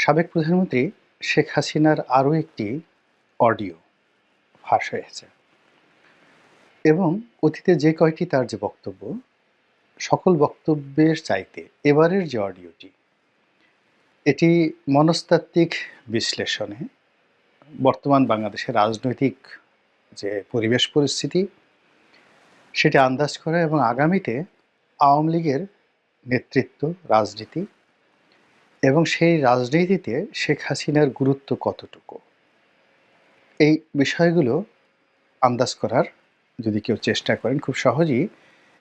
সাবেক প্রধানমন্ত্রী শেখ হাসিনার আরও একটি অডিও ফাঁস হয়েছে এবং অতীতে যে কয়টি তার যে বক্তব্য, সকল বক্তব্যের চাইতে এবারের যে অডিওটি, এটি মনস্তাত্ত্বিক বিশ্লেষণে বর্তমান বাংলাদেশের রাজনৈতিক যে পরিবেশ পরিস্থিতি, সেটা আন্দাজ করা এবং আগামীতে আওয়ামী লীগের নেতৃত্ব, রাজনীতি এবং সেই রাজনীতিতে শেখ হাসিনার গুরুত্ব কতটুকু, এই বিষয়গুলো আন্দাজ করার যদি কেউ চেষ্টা করেন, খুব সহজেই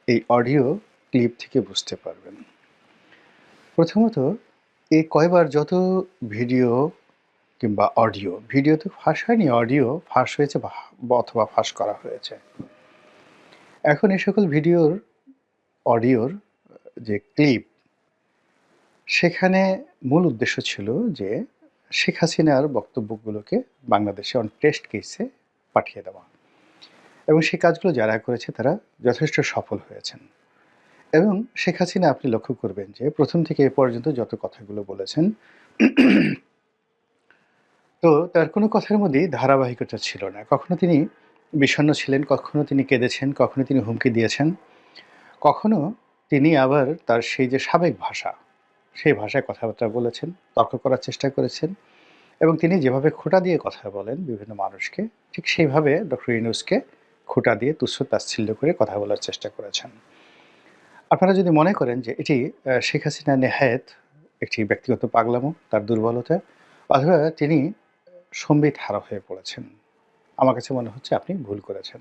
এই অডিও ক্লিপ থেকে বুঝতে পারবেন। প্রথমত, এই কয়বার যত ভিডিও কিংবা ভিডিও তো ফাঁস হয়নি, অডিও ফাঁস হয়েছে অথবা ফাঁস করা হয়েছে। এখন এই সকল অডিওর যে ক্লিপ, সেখানে মূল উদ্দেশ্য ছিল যে শেখ হাসিনার বক্তব্যগুলোকে বাংলাদেশে অন টেস্ট কেসে পাঠিয়ে দেওয়া, এবং সেই কাজগুলো যারা করেছে তারা যথেষ্ট সফল হয়েছেন। এবং শেখ হাসিনা, আপনি লক্ষ্য করবেন যে প্রথম থেকে এ পর্যন্ত যত কথাগুলো বলেছেন, তো তার কোনো কথার মধ্যেই ধারাবাহিকতা ছিল না। কখনো তিনি বিষণ্ণ ছিলেন, কখনো তিনি কেঁদেছেন, কখনো তিনি হুমকি দিয়েছেন, কখনো তিনি আবার তার সেই যে সাবেক ভাষা, সেই ভাষায় কথাবার্তা বলেছেন, তর্ক করার চেষ্টা করেছেন। এবং তিনি যেভাবে খোঁটা দিয়ে কথা বলেন বিভিন্ন মানুষকে, ঠিক সেইভাবে ডক্টর ইউনূসকে খোঁটা দিয়ে তুচ্ছ-তাচ্ছিল্য করে কথা বলার চেষ্টা করেছেন। আপনারা যদি মনে করেন যে এটি শেখ হাসিনা নেহায়েত একটি ব্যক্তিগত পাগলামো, তার দুর্বলতা, অথবা তিনি সম্বিত হারা হয়ে পড়েছেন, আমার কাছে মনে হচ্ছে আপনি ভুল করেছেন।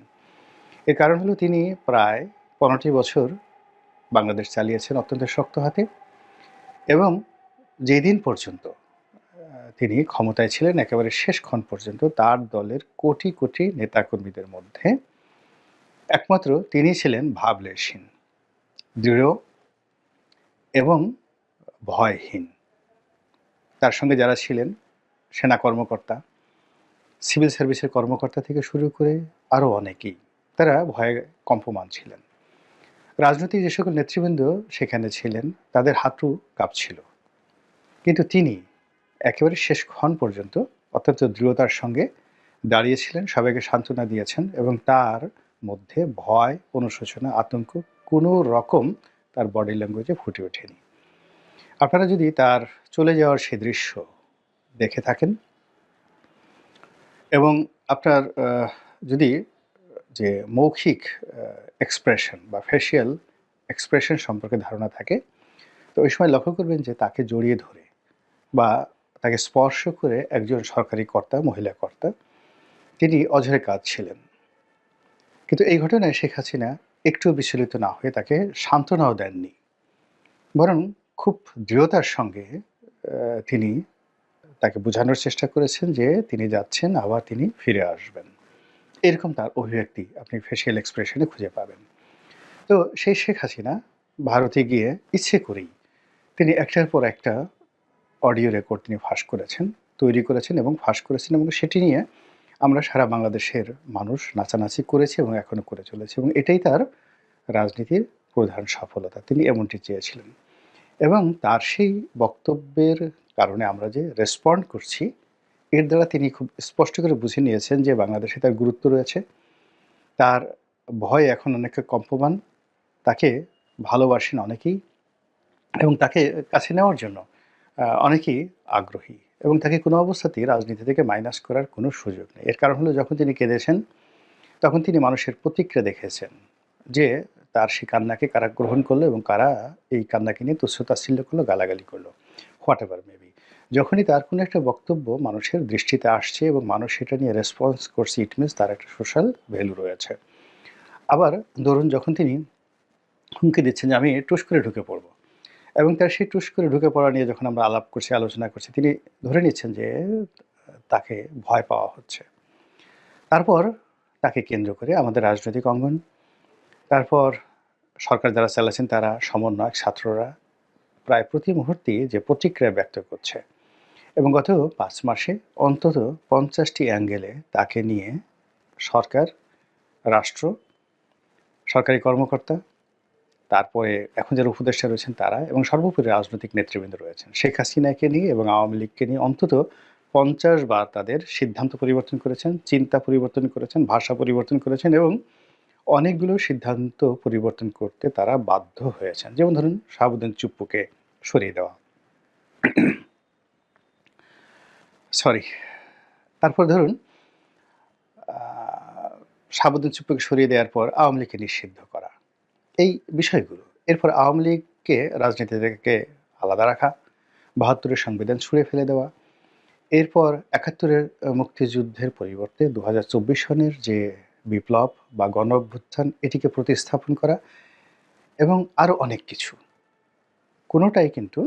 এর কারণ হলো তিনি প্রায় 15টি বছর বাংলাদেশ চালিয়েছেন অত্যন্ত শক্ত হাতে, এবং যেদিন পর্যন্ত তিনি ক্ষমতায় ছিলেন, একেবারে শেষক্ষণ পর্যন্ত তার দলের কোটি কোটি নেতাকর্মীদের মধ্যে একমাত্র তিনি ছিলেন ভাবলেশহীন, দৃঢ় এবং ভয়হীন। তার সঙ্গে যারা ছিলেন, সেনা কর্মকর্তা, সিভিল সার্ভিসের কর্মকর্তা থেকে শুরু করে আরও অনেকেই, তারা ভয়ে কম্পমান ছিলেন। রাজনৈতিক যে সকল নেতৃবৃন্দ সেখানে ছিলেন, তাদের হাঁটু কাঁপছিল, কিন্তু তিনি একেবারে শেষক্ষণ পর্যন্ত অত্যন্ত দৃঢ়তার সঙ্গে দাঁড়িয়েছিলেন, সবাইকে সান্ত্বনা দিয়েছেন, এবং তার মধ্যে ভয়, অনুশোচনা, আতঙ্ক কোনো রকম তার বডি ল্যাঙ্গুয়েজে ফুটে ওঠেনি। আপনারা যদি তার চলে যাওয়ার সেই দৃশ্য দেখে থাকেন, এবং আপনার যদি যে মৌখিক এক্সপ্রেশন বা ফেসিয়াল এক্সপ্রেশন সম্পর্কে ধারণা থাকে, তো ওই সময় লক্ষ্য করবেন যে তাকে জড়িয়ে ধরে বা তাকে স্পর্শ করে একজন সরকারি কর্তা, মহিলা কর্তা, তিনি অঝরে কাঁদছিলেন। কিন্তু এই ঘটনায় শেখ হাসিনা একটু বিচলিত না হয়ে তাকে সান্ত্বনাও দেননি, বরং খুব দৃঢ়তার সঙ্গে তিনি তাকে বোঝানোর চেষ্টা করেছেন যে তিনি যাচ্ছেন, আবার তিনি ফিরে আসবেন। এরকম তার অভিব্যক্তি আপনি ফেসিয়াল এক্সপ্রেশনে খুঁজে পাবেন। তো সেই শেখ হাসিনা ভারতে গিয়ে ইচ্ছে করেই তিনি একটার পর একটা অডিও রেকর্ড তিনি ফাঁস করেছেন, তৈরি করেছেন এবং ফাঁস করেছেন, এবং সেটি নিয়ে আমরা সারা বাংলাদেশের মানুষ নাচানাচি করেছি এবং এখনও করে চলেছে, এবং এটাই তার রাজনীতির প্রধান সফলতা। তিনি এমনটি চেয়েছিলেন, এবং তার সেই বক্তব্যের কারণে আমরা যে রেসপন্ড করছি, এর দ্বারা তিনি খুব স্পষ্ট করে বুঝে নিয়েছেন যে বাংলাদেশে তার গুরুত্ব রয়েছে, তার ভয় এখন অনেকটা কম্পমান, তাকে ভালোবাসেন অনেকেই, এবং তাকে কাছে নেওয়ার জন্য অনেকেই আগ্রহী, এবং তাকে কোনো অবস্থাতেই রাজনীতি থেকে মাইনাস করার কোনো সুযোগ নেই। এর কারণ হলো, যখন তিনি কেঁদেছেন, তখন তিনি মানুষের প্রতিক্রিয়া দেখেছেন যে তার সেই কান্নাকে কারা গ্রহণ করলো এবং কারা এই কান্নাকে নিয়ে তুচ্ছ-তাচ্ছিল্য করলো, গালাগালি করলো, হোয়াট এভার মেবি। যখনই তার কোনো একটা বক্তব্য মানুষের দৃষ্টিতে আসছে এবং মানুষ সেটা নিয়ে রেসপন্স করছে, ইট মিনস তার একটা সোশ্যাল ভ্যালু রয়েছে। আবার ধরুন, যখন তিনি হুমকি দিচ্ছেন যে আমি টুস করে ঢুকে পড়ব, এবং তার সেই টুস করে ঢুকে পড়া নিয়ে যখন আমরা আলাপ করছি, আলোচনা করছি, তিনি ধরে নিচ্ছেন যে তাকে ভয় পাওয়া হচ্ছে। তারপর তাকে কেন্দ্র করে আমাদের রাজনৈতিক অঙ্গন, তারপর সরকার যারা চালাচ্ছেন তারা, সমন্বয়ক, ছাত্ররা প্রায় প্রতি মুহূর্তেই যে প্রতিক্রিয়া ব্যক্ত করছে, এবং গত 5 মাসে অন্তত 50টি অ্যাঙ্গেলে তাকে নিয়ে সরকার, রাষ্ট্র, সরকারি কর্মকর্তা, তারপরে এখন যারা উপদেষ্টা রয়েছেন তারা এবং সর্বোপরি রাজনৈতিক নেতৃবৃন্দ রয়েছেন। শেখ হাসিনাকে নিয়ে এবং আওয়ামী লীগকে নিয়ে অন্তত ৫০ বার তাদের সিদ্ধান্ত পরিবর্তন করেছেন, চিন্তা পরিবর্তন করেছেন, ভাষা পরিবর্তন করেছেন এবং অনেকগুলো সিদ্ধান্ত পরিবর্তন করতে তারা বাধ্য হয়েছেন। যেমন ধরুন শাহাবুদ্দিন চুপ্পুকে সরিয়ে দেওয়া। সরি। তারপর ধরুন আ শাহাবুদ্দিন চুপ্পুকে সরিয়ে দেওয়ার পর আওয়ামী লীগকে নিষিদ্ধ করা। এই বিষয়গুলো। এরপর আওয়ামী লীগকে রাজনীতি থেকে আলাদা রাখা, ৭২ এর সংবিধান ছুঁড়ে ফেলে দেওয়া। এরপর ৭১ এর মুক্তিযুদ্ধের পরিবর্তে ২০২৪ সনের যে বিপ্লব বা গণঅভ্যুত্থান এটিকে প্রতিস্থাপন করা এবং আরও অনেক কিছু। কোনোটাই কিন্তু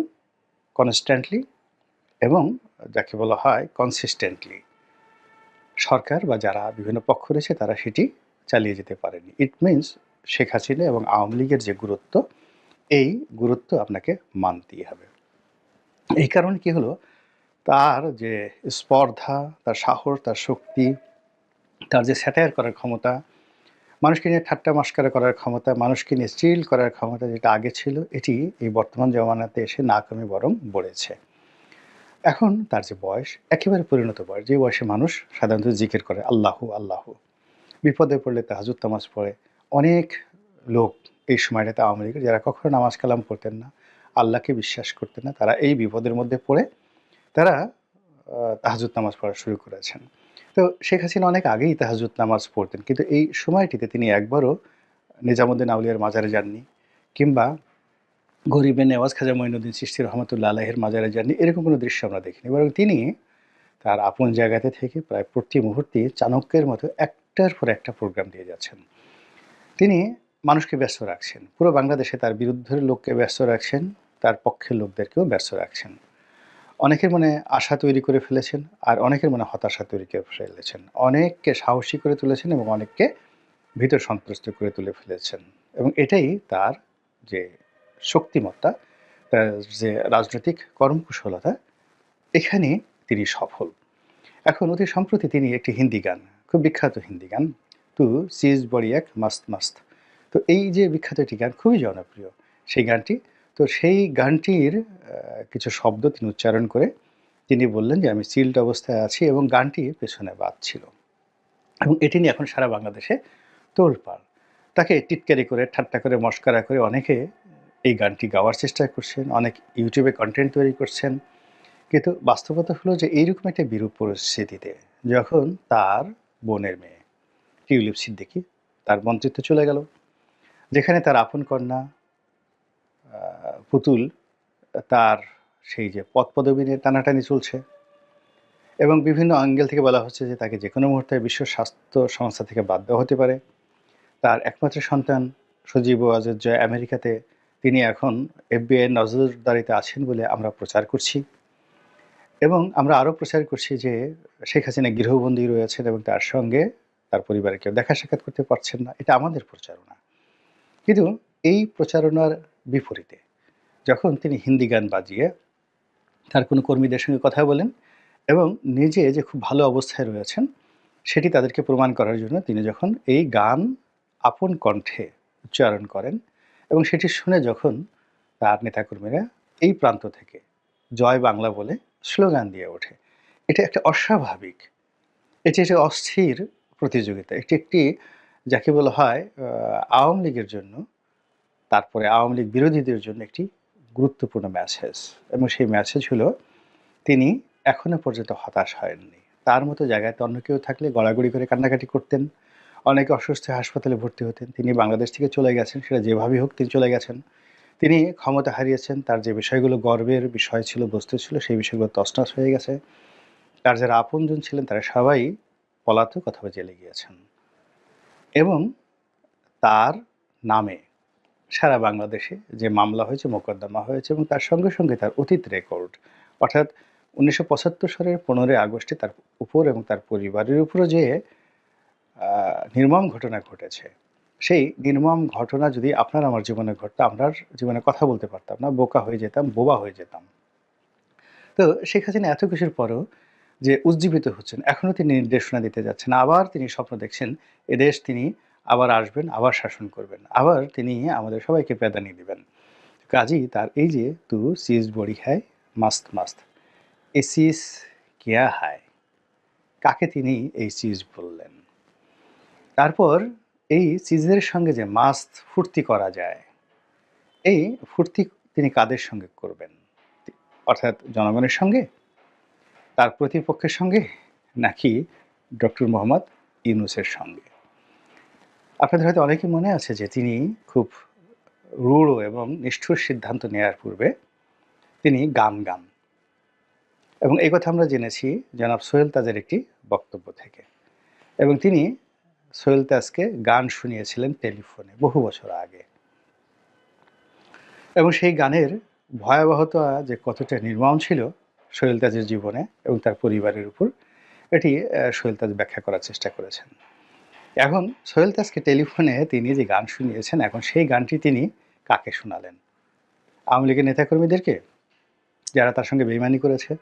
কনস্ট্যান্টলি এবং যাকে বলা হয় কনসিস্টেন্টলি সরকার বা যারা বিভিন্ন পক্ষ রয়েছে তারা সেটি চালিয়ে যেতে পারেনি। ইট মিনস শেখ হাসিনা এবং আওয়ামী লীগের যে গুরুত্ব, এই গুরুত্ব আপনাকে মানতেই হবে। এই কারণে কি হলো, তার যে স্পর্ধা, তার সাহস, তার শক্তি, তার যে স্যাটায়ার করার ক্ষমতা, মানুষকে নিয়ে ঠাট্টা মশকরা করার ক্ষমতা, মানুষকে নিয়ে চিল করার ক্ষমতা যেটা আগে ছিল, এটি এই বর্তমান জমানাতে এসে না কমে বরং বেড়েছে। এখন তার যে বয়স, একেবারে পরিণত বয়স, যে বয়সে মানুষ সাধারণত জিকির করে আল্লাহু, আল্লাহু। বিপদে পড়লে তাহাজ্জুদ নামাজ পড়ে। অনেক লোক এই সময়টাতে আওয়ামী লীগের যারা কখনো নামাজ কালাম পড়তেন না, আল্লাহকে বিশ্বাস করতেন না, তারা এই বিপদের মধ্যে পড়ে তারা তাহাজ্জুদ নামাজ পড়া শুরু করেছেন। তো শেখ হাসিনা অনেক আগেই তাহাজ্জুদ নামাজ পড়তেন। কিন্তু এই সময়টিতে তিনি একবারও নিজামুদ্দিন আউলিয়ার মাজারে যাননি কিংবা গরিবে নেওয়াজ খাজা মঈনুদ্দিন চিশতি রহমতুল্লাহ আলাইহির মাজারে যাননি। এরকম কোনো দৃশ্য আমরা দেখিনি। বরং তিনি তার আপন জায়গাতে থেকে প্রায় প্রতি মুহূর্তে চাণক্যের মতো একটার পর একটা প্রোগ্রাম দিয়ে যাচ্ছেন। তিনি মানুষকে ব্যস্ত রাখছেন। পুরো বাংলাদেশে তার বিরুদ্ধের লোককে ব্যস্ত রাখছেন, তার পক্ষের লোকদেরকেও ব্যস্ত রাখছেন। অনেকের মনে আশা তৈরি করে ফেলেছেন, আর অনেকের মনে হতাশা তৈরি করে ফেলেছেন। অনেককে সাহসী করে তুলেছেন এবং অনেককে ভীত সন্ত্রস্ত করে তুলে ফেলেছেন। এবং এটাই তার যে শক্তিমত্তা, তার যে রাজনৈতিক কর্মকুশলতা, এখানে তিনি সফল। এখন অতি সম্প্রতি তিনি একটি হিন্দি গান, খুব বিখ্যাত হিন্দি গান, "তু চিজ বড়ি এক মস্ত মস্ত।" তো এই যে বিখ্যাত একটি গান খুবই জনপ্রিয় সেই গানটি। তো সেই গানটির কিছু শব্দ তিনি উচ্চারণ করে তিনি বললেন যে, "আমি চিল্ড অবস্থায় আছি" এবং গানটি পেছনে বাজছিল। এবং এটি নিয়ে এখন সারা বাংলাদেশে তোলপাড়। তাকে টিটকারি করে, ঠাট্টা করে, মশকরা করে অনেকে এই গানটি গাওয়ার চেষ্টা করছেন, অনেক ইউটিউবে কনটেন্ট তৈরি করছেন। কিন্তু বাস্তবতা হলো যে এইরকম একটা বিরূপ পরিস্থিতিতে যখন তার বোনের মেয়ে টিউলিপ সিদ্দিকী তার মন্ত্রিত্ব চলে গেল, যেখানে তার আপন কন্যা পুতুল তার সেই যে পদপদবি নিয়ে টানাটানি চলছে এবং বিভিন্ন অ্যাঙ্গেল থেকে বলা হচ্ছে যে তাকে যেকোনো মুহূর্তে বিশ্ব স্বাস্থ্য সংস্থা থেকে বাদ দেওয়া হতে পারে। তার একমাত্র সন্তান সজীব ওয়াজেদ জয় আমেরিকাতে, তিনি এখন এফবিআই নজরদারিতে আছেন বলে আমরা প্রচার করছি এবং আমরা আরও প্রচার করছি যে শেখ হাসিনা গৃহবন্দী রয়েছেন এবং তার সঙ্গে তার পরিবারের কেউ দেখা সাক্ষাৎ করতে পারছেন না। এটা আমাদের প্রচারণা। কিন্তু এই প্রচারণার বিপরীতে যখন তিনি হিন্দি গান বাজিয়ে তার কোনো কর্মীদের সঙ্গে কথা বলেন এবং নিজে যে খুব ভালো অবস্থায় রয়েছেন সেটি তাদেরকে প্রমাণ করার জন্য তিনি যখন এই গান আপন কণ্ঠে উচ্চারণ করেন এবং সেটি শুনে যখন তার নেতাকর্মীরা এই প্রান্ত থেকে জয় বাংলা বলে স্লোগান দিয়ে ওঠে, এটা একটা অস্বাভাবিক, এটি একটা অস্থির প্রতিযোগিতা। এটি একটি যাকে বলা হয় আওয়ামী লীগের জন্য, তারপরে আওয়ামী লীগ বিরোধীদের জন্য একটি গুরুত্বপূর্ণ মেসেজ এবং সেই মেসেজ হলো তিনি এখনো পর্যন্ত হতাশ হয়ননি। তার মতো জায়গায় অন্য কেউ থাকলে গড়াগড়ি করে কান্নাকাটি করতেন, অনেকে অসুস্থ হয়ে হাসপাতালে ভর্তি হতেন। তিনি বাংলাদেশ থেকে চলে গেছেন, সেটা যেভাবেই হোক তিনি চলে গেছেন। তিনি ক্ষমতা হারিয়েছেন, তার যে বিষয়গুলো গর্বের বিষয় ছিল, বস্তু ছিল, সেই বিষয়গুলো তছনছ হয়ে গেছে। তার যারা আপনজন ছিলেন তারা সবাই পলাতক অথবা জেলে গিয়েছেন এবং তার নামে সারা বাংলাদেশে যে মামলা হয়েছে, মোকদ্দমা হয়েছে এবং তার সঙ্গে সঙ্গে তার অতীত রেকর্ড, অর্থাৎ ১৯৭৫ সালের ১৫ই আগস্টে তার উপর এবং তার পরিবারের উপরও যে নির্মম ঘটনা ঘটেছে, সেই নির্মম ঘটনা যদি আপনার আমার জীবনে ঘটতো, আমরার জীবনে কথা বলতে পারতাম না, বোকা হয়ে যেতাম, বোবা হয়ে যেতাম। তো শেখ হাসিনা এত কিছুর পরেও যে উজ্জীবিত হচ্ছেন, এখনও তিনি নির্দেশনা দিতে যাচ্ছেন। আবার তিনি স্বপ্ন দেখছেন এদেশ তিনি আবার আসবেন, আবার শাসন করবেন। আবার তিনি আমাদের সবাইকে প্যাদানি দিবেন। কাজেই তার এই যে "তু চীজ বড়ি হ্যায় মাস্ত মাস্ত, এ চীজ কেয়া হায়?" কাকে তিনি এই চীজ বললেন? তারপর এই চিজের সঙ্গে যে মাস্ত ফুর্তি করা যায়, এই ফুর্তি তিনি কাদের সঙ্গে করবেন? অর্থাৎ জনগণের সঙ্গে? তার প্রতিপক্ষের সঙ্গে? নাকি ডক্টর মোহাম্মদ ইউনূসের সঙ্গে? আপনাদের হয়তো অনেকের মনে আছে যে তিনি খুব রূঢ় এবং নিষ্ঠুর সিদ্ধান্ত নেয়ার পূর্বে তিনি গান। এবং এই কথা আমরা জেনেছি জনাব সোহেল তাজের একটি বক্তব্য থেকে। এবং তিনি সোহেল তাজকে গান শুনিয়েছিলেন টেলিফোনে বহু বছর আগে। এবং সেই গানের ভয়াবহতা যে কতটা নির্মম ছিল সোহেল তাজের জীবনে এবং তার পরিবারের উপর, এটি সোহেল তাজ ব্যাখ্যা করার চেষ্টা করেছেন। এখন সোহেল তাজকে টেলিফোনে তিনি যে গান শুনিয়েছেন, এখন সেই গানটি তিনি কাকে শোনালেন? আওয়ামী লীগের নেতাকর্মীদেরকে, যারা তার সঙ্গে বেইমানি করেছে?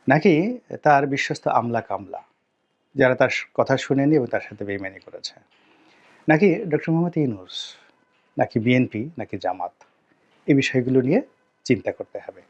নাকি তার বিশ্বস্ত আমলা-কামলা, যারা তার কথা শুনেনি এবং তার সাথে বেইমানি করেছে? নাকি ডক্টর মোহাম্মদ ইউনূস? নাকি বিএনপি? নাকি জামাত? এই বিষয়গুলো নিয়ে চিন্তা করতে হবে।